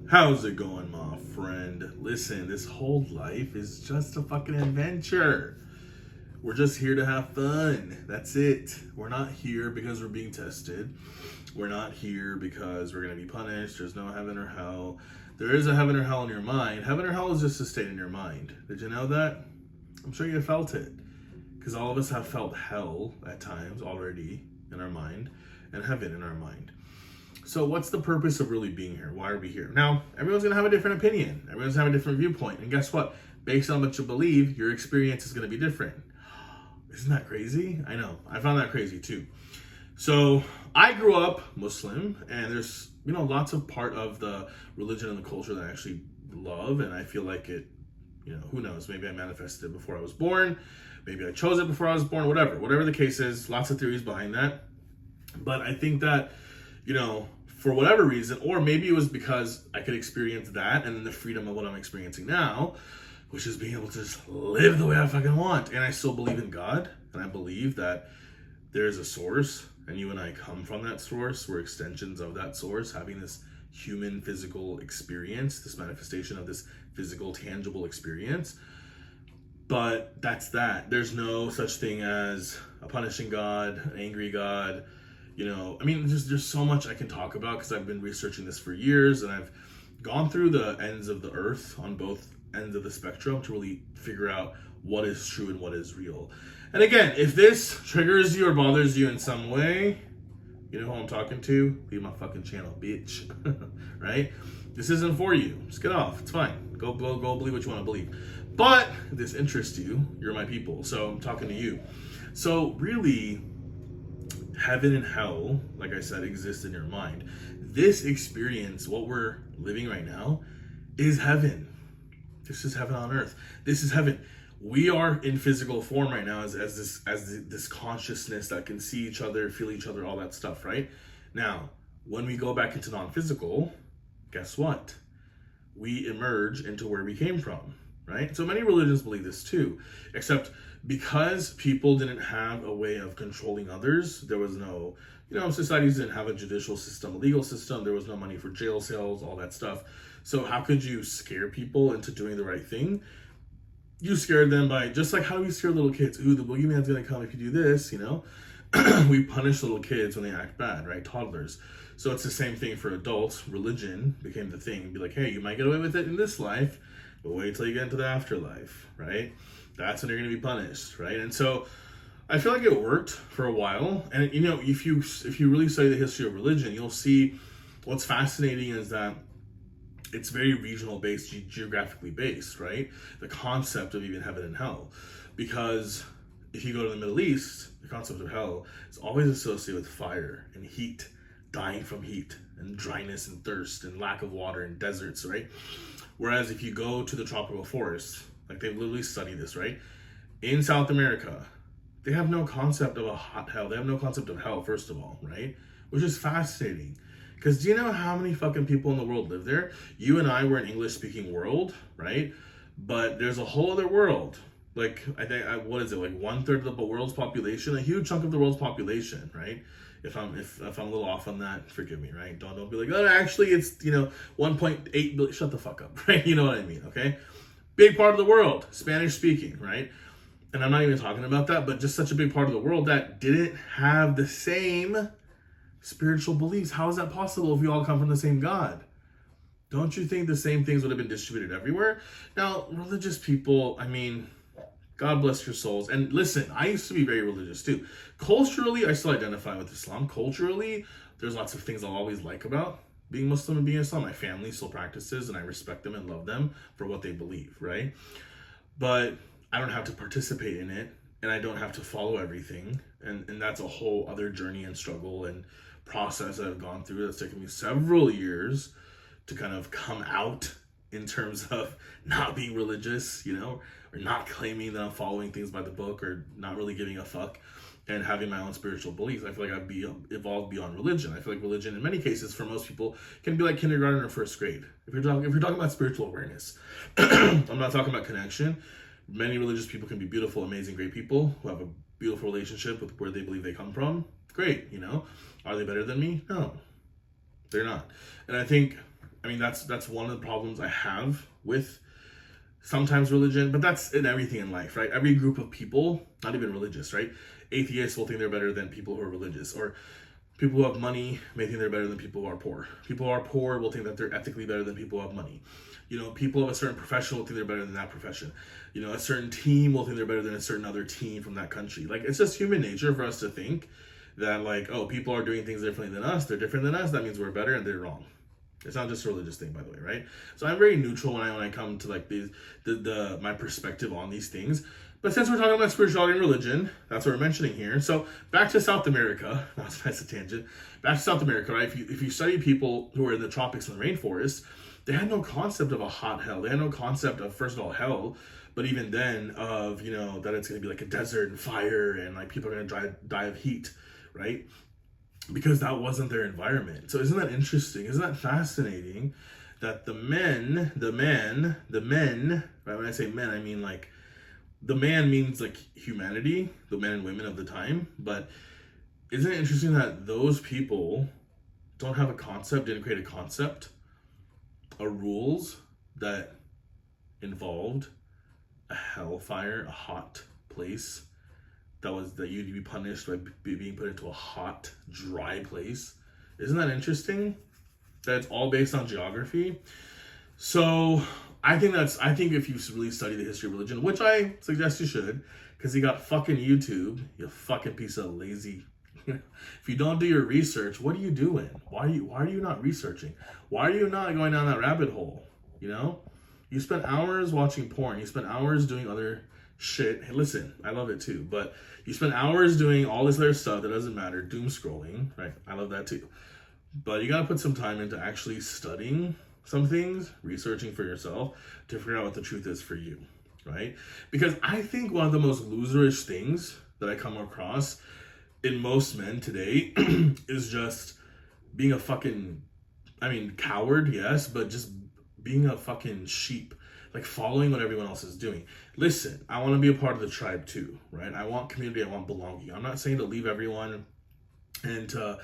How's it going, my friend? Listen, this whole life is just a fucking adventure. We're just here to have fun. That's it. We're not here because we're being tested. We're not here because we're going to be punished. There's no heaven or hell. There is a heaven or hell in your mind. Heaven or hell is just a state in your mind. Did you know that? I'm sure you felt it. Because all of us have felt hell at times already in our mind and heaven in our mind. So what's the purpose of really being here? Why are we here? Now, everyone's going to have a different opinion. Everyone's going to have a different viewpoint. And guess what? Based on what you believe, your experience is going to be different. Isn't that crazy? I know. I found that crazy too. So I grew up Muslim, and there's, lots of part of the religion and the culture that I actually love. And I feel like it, who knows? Maybe I manifested it before I was born. Maybe I chose it before I was born, whatever the case is, lots of theories behind that. But I think that, for whatever reason, or maybe it was because I could experience that and then the freedom of what I'm experiencing now, which is being able to just live the way I fucking want. And I still believe in God, and I believe that there's a source, and you and I come from that source. We're extensions of that source, having this human physical experience, this manifestation of this physical, tangible experience. But that's that. There's no such thing as a punishing God, an angry God. There's so much I can talk about because I've been researching this for years, and I've gone through the ends of the earth on both ends of the spectrum to really figure out what is true and what is real. And again, if this triggers you or bothers you in some way, you know who I'm talking to? Leave my fucking channel, bitch. Right? This isn't for you. Just get off. It's fine. Go believe what you want to believe. But if this interests you, you're my people. So I'm talking to you. So really, heaven and hell, like I said, exist in your mind. This experience, what we're living right now, is heaven. This is heaven on earth. This is heaven. We are in physical form right now as this consciousness that can see each other, feel each other, all that stuff, right? Now, when we go back into non-physical, guess what? We emerge into where we came from, right? So many religions believe this too, except because people didn't have a way of controlling others, there was no, societies didn't have a judicial system, a legal system, there was no money for jail cells, all that stuff. So how could you scare people into doing the right thing? You scared them by, just like how do we scare little kids? Ooh, the boogeyman's gonna come if you do this, We punish little kids when they act bad, right? Toddlers. So it's the same thing for adults. Religion became the thing. Be like, hey, you might get away with it in this life, but wait till you get into the afterlife, right? That's when you're going to be punished, right? And so I feel like it worked for a while. And if you really study the history of religion, you'll see what's fascinating is that it's very regional based, geographically based, right? The concept of even heaven and hell. Because if you go to the Middle East, the concept of hell is always associated with fire and heat, dying from heat and dryness and thirst and lack of water and deserts, right? Whereas if you go to the tropical forest, like they've literally studied this, right? In South America, they have no concept of a hot hell. They have no concept of hell, first of all, right? Which is fascinating. Because do you know how many fucking people in the world live there? You and I were an English-speaking world, right? But there's a whole other world. Like, I think, what is it? Like 1/3 of the world's population? A huge chunk of the world's population, right? If I'm a little off on that, forgive me, right? Don't be like, oh, actually it's, 1.8 billion. Shut the fuck up, right? You know what I mean, okay? Big part of the world, Spanish speaking, right? And I'm not even talking about that, but just such a big part of the world that didn't have the same spiritual beliefs. How is that possible if we all come from the same God? Don't you think the same things would have been distributed everywhere? Now, religious people, God bless your souls. And listen, I used to be very religious too. Culturally, I still identify with Islam. Culturally, there's lots of things I'll always like about being Muslim and being Islam. My family still practices, and I respect them and love them for what they believe, right? But I don't have to participate in it, and I don't have to follow everything. And that's a whole other journey and struggle and process that I've gone through. That's taken me several years to kind of come out in terms of not being religious, or not claiming that I'm following things by the book or not really giving a fuck and having my own spiritual beliefs. I feel like I've evolved beyond religion. I feel like religion, in many cases, for most people, can be like kindergarten or first grade. If you're talking about spiritual awareness, I'm not talking about connection. Many religious people can be beautiful, amazing, great people who have a beautiful relationship with where they believe they come from. Great, Are they better than me? No, they're not. And I think I mean, that's one of the problems I have with sometimes religion, but that's in everything in life, right? Every group of people, not even religious, right? Atheists will think they're better than people who are religious, or people who have money may think they're better than people who are poor. People who are poor will think that they're ethically better than people who have money. You know, people of a certain profession will think they're better than that profession. You know, a certain team will think they're better than a certain other team from that country. Like, it's just human nature for us to think that, like, oh, people are doing things differently than us. They're different than us. That means we're better, and they're wrong. It's not just a religious thing, by the way, right? So I'm very neutral when I come to like my perspective on these things. But since we're talking about spirituality and religion, that's what we're mentioning here. So back to South America. That's a tangent. Back to South America, right? If you study people who are in the tropics and the rainforest, they had no concept of a hot hell. They had no concept of, first of all, hell, but even then of, you know, that it's going to be like a desert and fire and like people are going to die of heat, right? Because that wasn't their environment. So isn't that interesting? Isn't that fascinating that the men, right? When I say men, I mean like, the man means like humanity, the men and women of the time. But isn't it interesting that those people don't have a concept, didn't create a concept, a rules that involved a hellfire, a hot place, that you'd be punished by being put into a hot, dry place. Isn't that interesting? That it's all based on geography. So I think if you really study the history of religion, which I suggest you should, because you got fucking YouTube, you fucking piece of lazy. If you don't do your research, what are you doing? Why are you not researching? Why are you not going down that rabbit hole? You know, you spend hours watching porn. You spend hours doing other shit. Hey, listen, I love it too, but you spend hours doing all this other stuff that doesn't matter, doom scrolling, right? I love that too. But you gotta put some time into actually studying some things, researching for yourself to figure out what the truth is for you, right? Because I think one of the most loserish things that I come across in most men today is just being a fucking, coward, yes, but just being a fucking sheep. Like following what everyone else is doing. Listen, I want to be a part of the tribe too, right? I want community, I want belonging. I'm not saying to leave everyone and to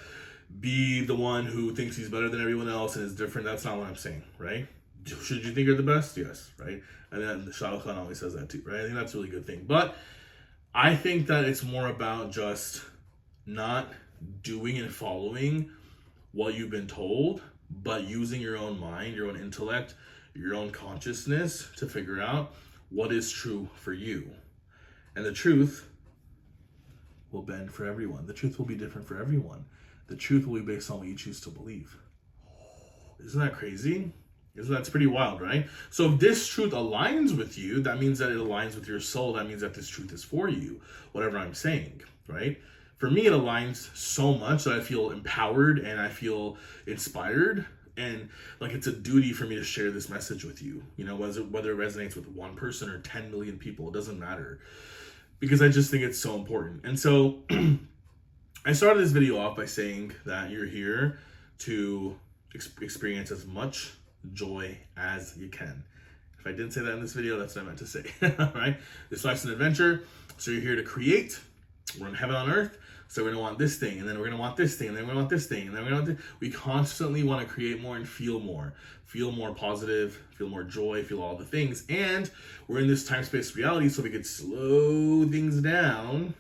be the one who thinks he's better than everyone else and is different. That's not what I'm saying, right? Should you think you're the best? Yes, right? And then Shah Rukh Khan always says that too, right? I think that's a really good thing. But I think that it's more about just not doing and following what you've been told, but using your own mind, your own intellect, your own consciousness to figure out what is true for you. And the truth will bend for everyone. The truth will be different for everyone. The truth will be based on what you choose to believe. Isn't that crazy? That's pretty wild, right? So if this truth aligns with you, that means that it aligns with your soul. That means that this truth is for you, whatever I'm saying, right? For me, it aligns so much that I feel empowered and I feel inspired. And like it's a duty for me to share this message with you, you know, whether it resonates with one person or 10 million people, it doesn't matter, because I just think it's so important. And so I started this video off by saying that you're here to experience as much joy as you can. If I didn't say that in this video, that's what I meant to say. All right, this life's an adventure, so you're here to create. We're in heaven on earth. So we're gonna want this thing, and then we're gonna want this thing, and then we're gonna want this thing, and then we're gonna want this. We constantly want to create more and feel more positive, feel more joy, feel all the things. And we're in this time-space reality, so we could slow things down,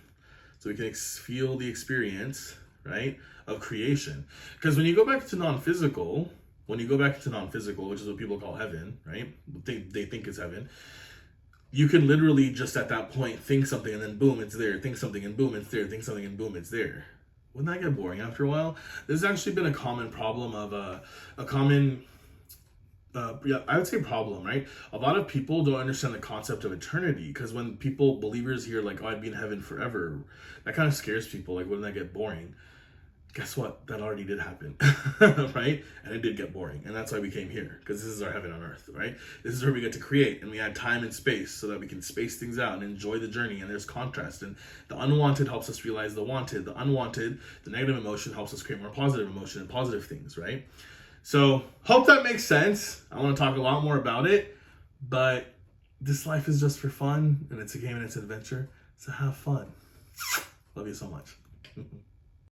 so we can feel the experience, right, of creation. Because when you go back to non-physical, which is what people call heaven, right? They think it's heaven. You can literally just at that point think something and then boom, it's there. Think something and boom, it's there. Think something and boom, it's there. Wouldn't that get boring after a while? There's actually been a common problem of I would say problem, right? A lot of people don't understand the concept of eternity, because when believers hear like, oh, I'd be in heaven forever, that kind of scares people. Like, wouldn't that get boring? Guess what? That already did happen, right? And it did get boring. And that's why we came here, because this is our heaven on earth, right? This is where we get to create, and we add time and space so that we can space things out and enjoy the journey. And there's contrast, and the unwanted helps us realize the wanted. The unwanted, the negative emotion, helps us create more positive emotion and positive things, right? So hope that makes sense. I want to talk a lot more about it, but this life is just for fun, and it's a game and it's an adventure. So have fun. Love you so much.